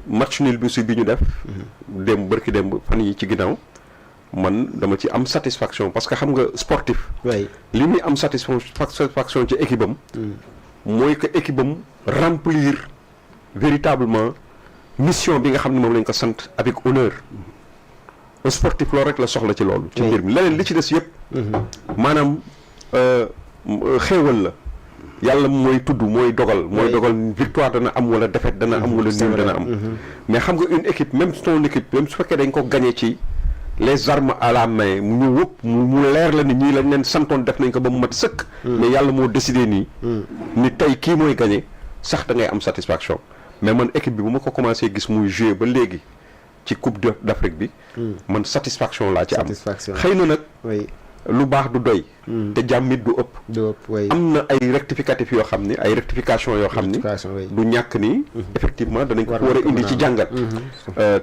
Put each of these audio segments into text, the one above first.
match nul bi aussi bi ñu def. bërki démb fan yi ci ginnaaw man dama ci am satisfaction parce que xam nga sportif. li muy am satisfaction ci équipe am. mooy que équipe am remplir véritablement mission bi nga xam ne moom lañ ko sant avec honneur. un sportif loolu rek la soxla ci loolu. ci mbir mi leneen li ci des yëpp. maanaam xéewal la. yàlla mooy tudd mooy dogal victoire dana am wala défaite dana am wala nul dana am. mais xam nga une équipe même son équipe même su fekkee dañ ko gagné ci les armes à la main mu wëpp mu leer la ni ñii lañ leen santoon def nañ ko ba mu mat sëkk. mais yàlla moo décidé nii. ni tey kii mooy gagné sax da ngay am satisfaction. mais man équipe bi bu ma ko commencé gis muy jouer ba léegi ci coupe d'Afrique bi. man satisfaction laa ci am. xëy na nag. lu baax du doy. te jàmm it du ëpp. am na ay rectificatif yoo xam ni ay rectification yoo xam ni. du ñàkk ni. effectivement danañ ko war a indi ci jàngat.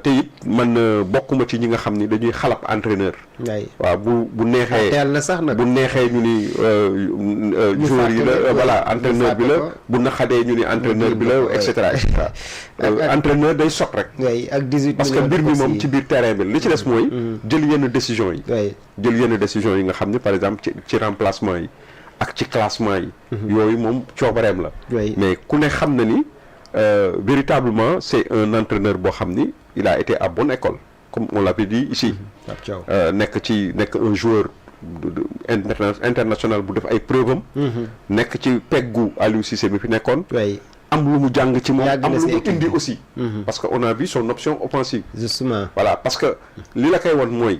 te it man bokkuma ci ñi nga xam ni dañuy xalab entraîneur. waaw bu neexee teel na sax nag bu neexee ñu ni joueur yi la voilà entraîneur bi la bu naqadee ñu ni entraîneur bi la et cetera et cetera. entraîneur day sot rek. ak 18 parce que mbir mi moom ci biir terrain bi li ci des mooy. jël yenn décision yi. jël yenn décision yi nga xam ni par exemple ci remplacement yi ak ci classement yi. yooyu moom coobareem la. mais ku ne xam na ni véritablement c'est un entraîneur boo xam ni il a été à bonne école comme on l'avait dit ici. nekk un joueur international bu def ay preuve am. nekk ci peggu Aliou Cissé mi fi nekkoon. am lu mu jàng ci moom am lu mu indi aussi. parce que on a vu son option offensive. justement voilà parce que li la koy won mooy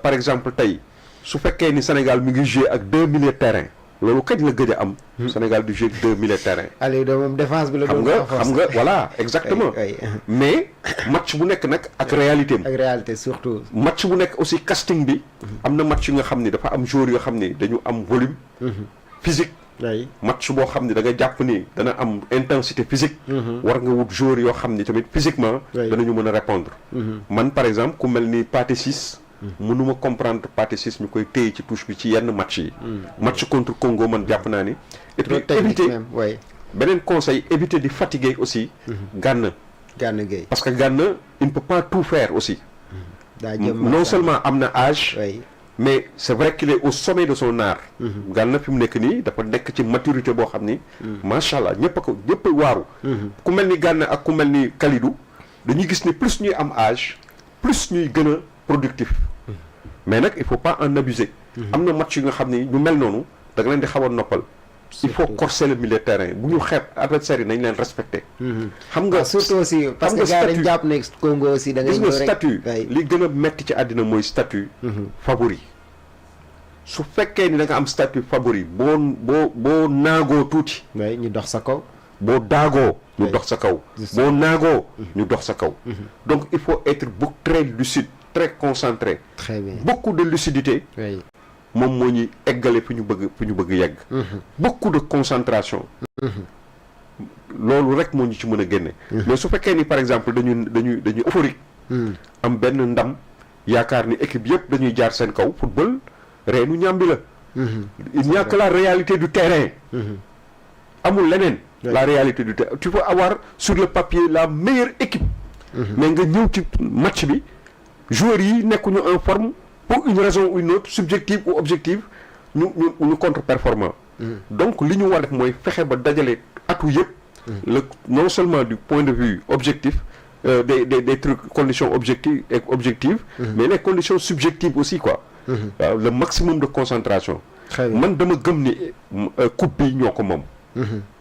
par exemple tey su fekkee ni Sénégal mi ngi jouer ak 2 milieux de terrain loolu kañ la gëj a am. Sénégal du jouer ak 2 milieux de terrain. Aliou de moom défense bi la doon xam nga voilà exactement. mais match bu nekk nag ak réalité am. ak réalité surtout. match bu nekk aussi casting bi. am na match yu nga xam ni dafa am joueurs yoo xam ni dañu am volume. physique. match boo xam ne da nga jàpp ni dana am intensité physique. war nga wut joueur yoo xam ni tamit physiquement. danañu mën a répondre. man par exemple ku mel ni Pathé Ciss. mënuma comprendre Pathé Ciss ñu koy téye ci touche bi ci yenn match yi. match contre Congo man jàpp naa ni. et puis éviter beneen conseil éviter di fatiguer aussi. Gana Gueye parce que Gana il ne peut pas tout faire aussi. non seulement am na âge. mais c'est vrai qu'il est au sommet de son art. Gana fi mu nekk nii dafa nekk ci maturité boo xam ni. macha allah ñëpp a waaru. ku mel ni Gana ak ku mel ni Kalidou dañuy gis ni plus ñuy am âge plus ñuy gën a productif. mais nag il faut pas en abuser. am na match yu nga xam ni ñu mel noonu da nga leen di xaw a noppal. il faut corser le milieu de terrain bu ñu xeeb adversaire yi nañ leen respecter. xam nga surtout aussi parce que gars dañ jàpp ne Congo aussi da ngay gis nga statut li gën a metti ci àddina mooy statut favori. su fekkee ni da nga am statut favori boo naagoo tuuti. ñu dox sa kaw. boo daagoo ñu dox sa kaw. boo naagoo ñu dox sa kaw. donc il faut être beaucoup très lucide très concentré. très bien beaucoup de lucidité. moom moo ñuy eggale fi ñu bëgg yegg. beaucoup de concentration. loolu rek moo ñu ci mën a génne. mais su fekkee ni par exemple dañuy euphorique. am benn ndam yaakaar ni équipe yëpp dañuy jaar seen kaw football reenu ñàmbi la. il n'y a que la réalité du terrain. amul leneen. la réalité du terrain tu peux avoir sur le papier la meilleure équipe. mais nga ñëw ci match bi joueurs yi nekkuñu en forme. pour une raison ou une autre subjective ou objective ñu contre-performant. donc li ñu war a def mooy fexe ba dajale atu yëpp. non seulement du point de vue objectif des trucs conditions objectives. mais les conditions subjectives aussi quoi. waaw le maximum de concentration. man dama gëm ni coupe bi ñoo ko moom.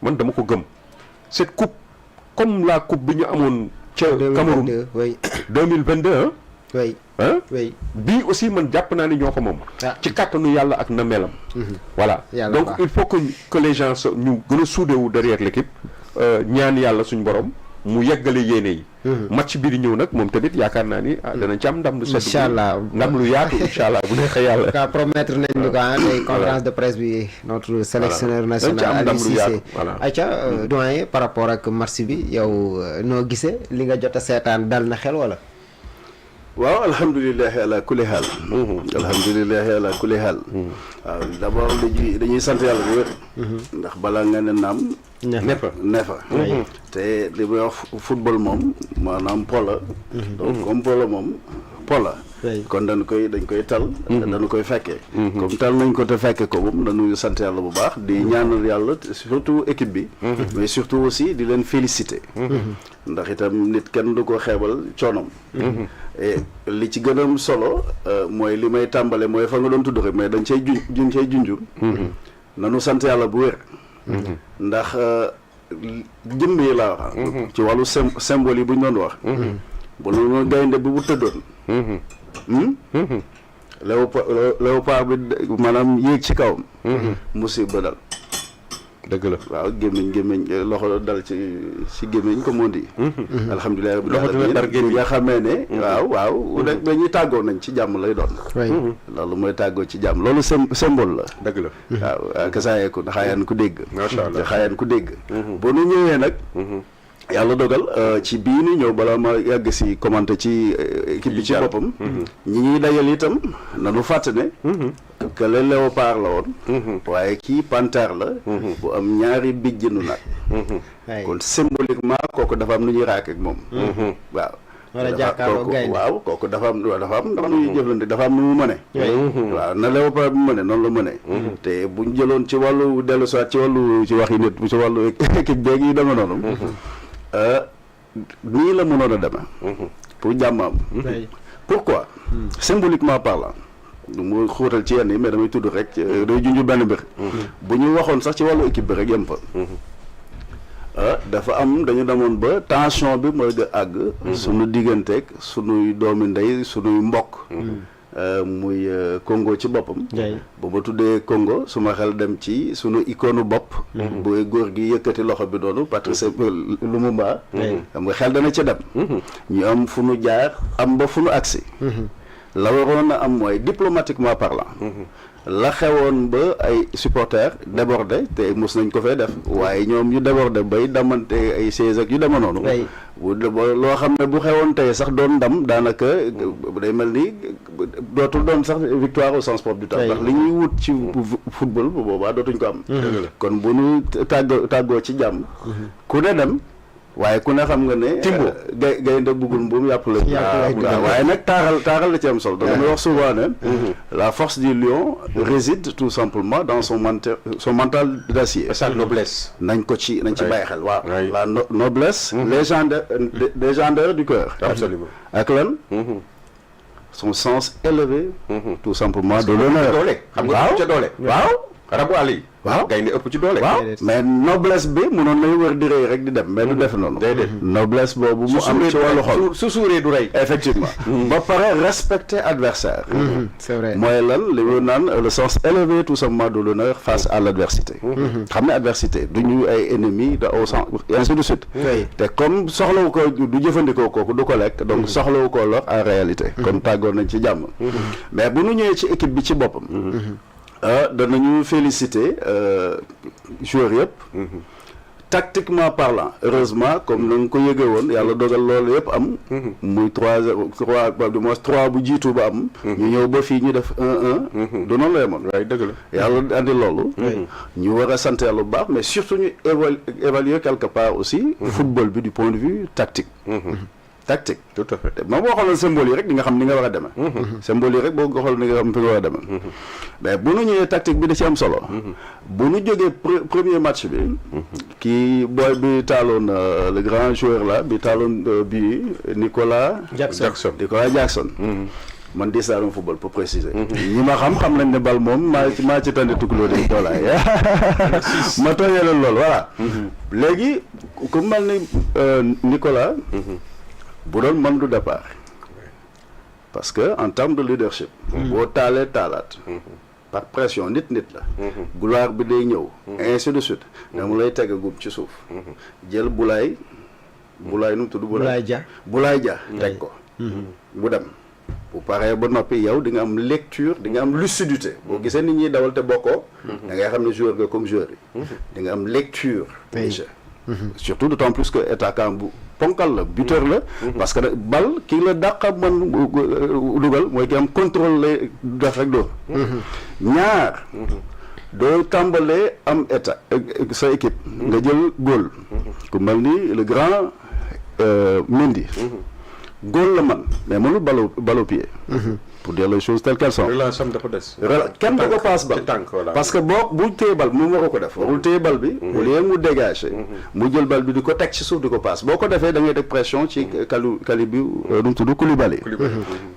man dama ko gëm cette coupe comme la coupe bi ñu amoon ca Cameroun 2022 hein. oui bii aussi man jàpp naa ni ñoo ko moom. ci kàttanu yàlla ak na melam. voilà donc il faut que les gens ñu gën a soudé wu derrière l'équipe ñaan yàlla suñu borom mu yeggale yéene yi. match bi di ñëw nag moom tamit yaakaar naa ni danañ ci am ndam lu sedd. incha allah ndam lu yaatu incha allah bu neexee yàlla. ka promettre nañ ñu ko tey conférence de presse bi notre sélectionneur national Aliou Cissé. ayca doyen par rapport ak match bi yow noo gisee li nga jot a seetaan dal na xel wala. waaw alhamdulilah ala kulli haal. alhamdulilah ala kulli haal. waaw d'abord dañuy sant yàlla bu wér. ndax balaa nga ne naam. ne fa te li may wax football moom maanaam po la. donc comme po la moom po la. kon dañ koy tal. dañu koy fekkee. comme tal nañ ko te fekke ko moom dañuy sant yàlla bu baax di ñaanal yàlla surtout équipe bi. mais surtout aussi di leen féliciter. ndax itam nit kenn du ko xeebal coonom. et li ci gën a solo mooy li may tàmbale mooy fa nga doon tudd rek mais dañ cay junju. nanu sant yàlla bu wér. ndax jëmm yi laa wax. ci wàllu symbole yi bu ñu doon wax. bu noonu gaynde bi bu tëddoon. léopard bi maanaam yéeg ci kawam. musiba dal. dëgg la waaw gémmiñ loxo dal ci gémmiñ comme on dit. alhamdulilah rabbil alamin nga xamee ne. waaw rek ba ñuy tàggoo nañ ci jàmm lay doon. loolu mooy tàggoo ci jàmm loolu symbole la. dëgg la waaw kasaayeeku xaayaan ku dégg. macha allah xaayaan ku dégg. boo nu ñëwee nag. yàlla dogal ci bii ni ñëw balaa ma yàgg si commenté ci équipe bi ci boppam. ñi ñuy dajal itam nanu fàtte ne. que le léopard la woon. waaye kii panthère la. bu am ñaari bijjinu nag. kon symboliquement kooku dafa am nu ñuy raak ak moom. waaw. wala jàkkaarloo gaynde waaw kooku dafa am nu ñuy jëflante dafa am nu mu mëne. waaw na léopard bi mëne noonu la mëne. te buñ jëloon ci wàllu dellu soit ci waxi nit ci wàllu équipe beeg yi dama noonu. nii la mënoon a demee. pour jàmm am. pourquoi. symboliquement parlant. mu xóotal ci yenn yi mais damay tudd rek day junj benn mbir. bu ñu waxoon sax ci wàllu équipe bi rek yem fa. dafa am dañu demoon ba tension bi mooy nga àgg. sunu digganteeg sunuy doomi ndey sunuy mbokk. muy Congo ci boppam. bu ma tuddee Congo suma xel dem ci sunu icône bopp. booy góor gi yëkkati loxo bi doonu Patrice Lumumba. xam nga xel dana ci dem. ñu am fu nu jaar am ba fu nu agsi. la waroon a am mooy diplomatiquement parlant. la xewoon ba ay supporters débordé te mos nañ ko fee def waaye ñoom ñu débordé bay damante ay sièges ak yu dema noonu. loo xam ne bu xewoon tey sax doon ndam daanaka day mel ni dootul doon sax victoire au sens propre du terme. ndax li ñuy wut ci football bu boobaa dootuñ ko am. kon bu ñu tàggoo ci jàmm. ku ne dem. waaye ku ne xam nga ne. timbo gaynde buggul mbuum yàpp la. waaye nag taaral la ci am solo. damay wax souvent ne. la force du lion réside tout simplement dans son mental d'acier. sa noblesse. nañ ci bàyyi xel waaw. la noblesse. légendaire du cœur. absolument ak lan. son sens élevé. tout simplement de l'honneur. xam nga ca doole. waaw. rabu àll yi. waaw gaynde ëpp ci doole. waaw mais noblesse bi mënoon nañu wër di rëy rek di dem mais du def noonu. déedéet noblesse boobu mu am ci wàllu xol su suuree du rëy. effectivement. ba pare respecter adversaire. c'est vrai mooy lan li mu naan le sens élevé tout simplement de l'honneur face à l'adversité. xam ne adversité du ñu ay ennemis de au sens ainsi de suite. te comme soxlawu ko du jëfandikoo kooku du ko lekk donc soxlawu ko lor en réalité. kon tàggoon nañ ci jàmm. mais bu ñu ñëwee ci équipe bi ci boppam. danañu féliciter joueurs yëpp. tactiquement parlant heureusement comme na nga ko yëgee woon yàlla dogal loolu yëpp am. muy 3 bu jiitu ba am. ñu ñëw ba fii ñu def 1-1. du noonu la yemoon. waaye dëgg la yàlla andi loolu. ñu war a sant yàlla bu baax mais surtout ñu évaluer quelque part aussi. football bi du point de vue tactique. tactique tout à fait moom boo xooloon symbole yi rek di nga xam ni nga war a demee. symbole yi rek boo ko xool ni nga xam fi nga war a demee. mais bu nu ñëwee tactique bi da ci am solo. bu nu jógee premier match bi. kii booy bi taaloon le grand joueur là bi taaloon bi Nicolas Jackson. man di saalum football pour préciser. ñi ma xam nañ ne bal moom maa ci tànn tukuloo di doolaay. ma tooñee leen loolu voilà. léegi ku mel ni Nicolas. bu doon man du départ parce que en termes de leadership. boo taalee taalaat. par pression nit la. gloire bi day ñëw. ainsi de suite. dama lay tegagum ci suuf. jël Boulaye nu mu tudd. Boulaye Dia teg ko. bu dem bu paree ba noppi yow di nga am lecture di nga am lucidité. boo gisee nit ñi dawal te bokkoo. da ngay xam ne joueur nga comme joueur yi. di nga am lecture. surtout d'autant plus que attaquant bu ponkal la buteur la parce que bal kii la dàqa man dugal mooy ki am contrôle lay def rek doo ñaar doo tàmbalee am état sa équipe nga jël góol ku mel ni le grand Mendy góol la man mais mënul ballon pied pour dire les choses telles qu'elles sont. relation dafa des. kenn du ko passe bal parce que boo bu téye bal mu waroo ko def warul téye bal bi. au lieu mu dégager. mu jël bal bi di ko teg ci suuf di ko passe boo ko defee da ngay teg pression ci kali bi nu mu tudd Koulibaly.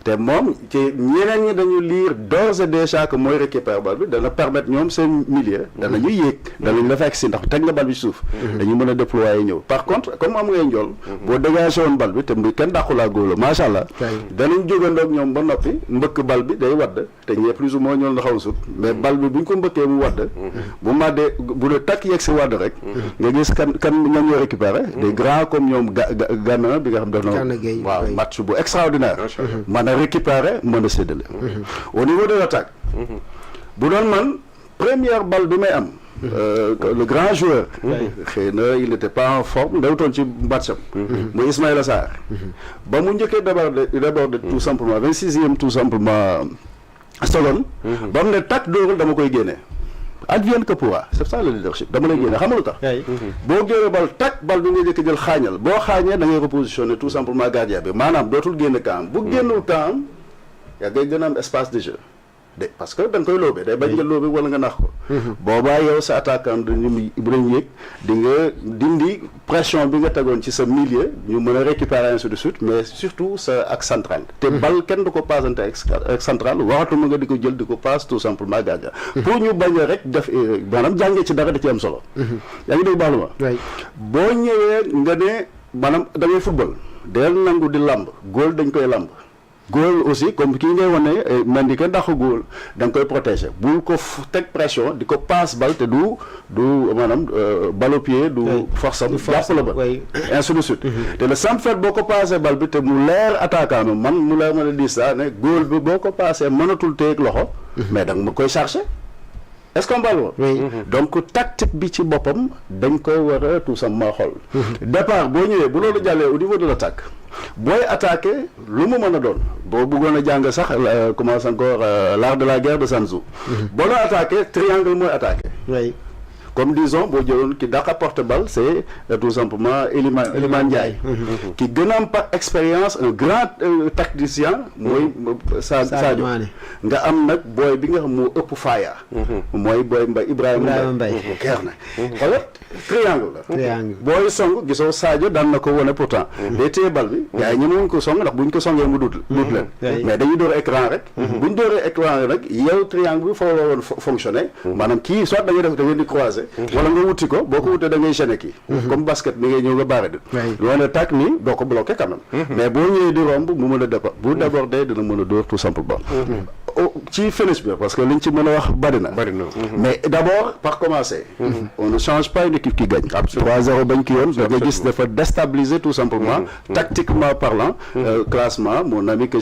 te moom ci ñeneen ñi dañu lire d'ores et déjà que mooy récupérer bal bi dana permettre ñoom seen milieu. danañu yéeg danañ la fekk si ndax teg nga bal bi ci suuf. dañu mën a déployer ñëw par contre comme am ngay njool. boo dégagé woon bal bi te kenn dàqulaa góor macha allah. danañ jógandoog ñoom ba noppi. mbëkk bal bi day wadd te ñee plus ou moins ñoo la xaw a sut mais bal bi bu ñu ko mbëkkee mu wadd bu màddee bu dee takk yegg si wadd rek nga gis kan ñoom ñoo récupéré des grands comme ñoom Gana bi nga xam def na waaw match bu extraordinaire mën a récupéré mën a séddale au niveau de l'attaque bu doon man première balle bi may am le grand joueur xëy na il n'était pas en forme ndawutoon ci matcham muy Ismaïla Sarr ba mu njëkkee déborder tout simplement 26e tout simplement seconde ba mu ne takk dóorul dama koy génne advienne que pourra c'est ça le leadership dama lay génne xam nga lu tax boo génne bal takk bal bi nga njëkk jël xaañal boo xaañee da ngay repositionner tout simplement gardien bi maanaam dootul génne camp bu génnul camp yaa ngay gën a am espace de jeu parce que da nga koy lóobee day bañ nga lóobee wala nga nax ko boobaa yow sa attaquant dañu bu dañ yéeg di nga dindi pression bi nga tegoon ci sa milieu ñu mën a récupérer ainsi de suite mais surtout sa ak central te bal kenn du ko passante ak central waxatuma nga di ko jël di ko passe tout simplement gardien pour ñu bañ a rek def maanaam jàngee ci dara da ci am solo yaa ngi dégg baax ma boo ñëwee nga ne maanaam da ngay football del nangu di lamb góol dañ koy lamb góol aussi comme kii ngay wane man di kenn dàq góol da nga koy protéger bul ko teg pression di ko passe bal te du maanaam balle au pied du force am jàpp la ba ainsi de suite te le centre fait boo ko passé bal bi te mu leer attaquant bi man mu leer mën a di ça ne góol bi boo ko passé mënatul téeg loxo mais da nga ma koy chercher est-ce qu'on parle donc tactique bi ci boppam dañ koy war a tout simplement xool départ boo ñëwee bu loolu jàllee au niveau de l'attaque booy attaqué lu mu mën a doon boo bëggoon a jàng sax commence encore l'art de la guerre de Sun Tzu boo doon attaqué triangle mooy attaqué comme disons boo jëloon ki dàqa porte balle c'est tout simplement Iliman Ndiaye ki gën a am par expérience un grand tacticien mooy Sadio nga am nag booy bi nga xam moo ëpp faaya mooy booy Ibrahima Mbaye keer na xoolal triangle la booy song gisoo Sadio daan na ko wone pourtant day téye bal bi gars yi ñemewuñ ko song ndax buñ ko songee mu dut leen mais dañuy door écran rek buñ dooree écran rek yow triangle bi foo la woon fonctionner maanaam kii soit da ngeen di croiser wala nga wuti ko boo ko wutee da ngay gêner kii comme basket ni ngay ñëw nga barré loolu tàkk nii doo ko bloqué quand même mais boo ñëwee di romb mu mën a départ bu débordé dina mën a dóor tout simplement ci finish bi parce que liñ ci mën a wax bari na mais d'abord par commencer on ne change pas une équipe qui gagne 3-0 bañ ki yoon da nga gis dafa déstabiliser tout simplement tactiquement parlant classement mon ami que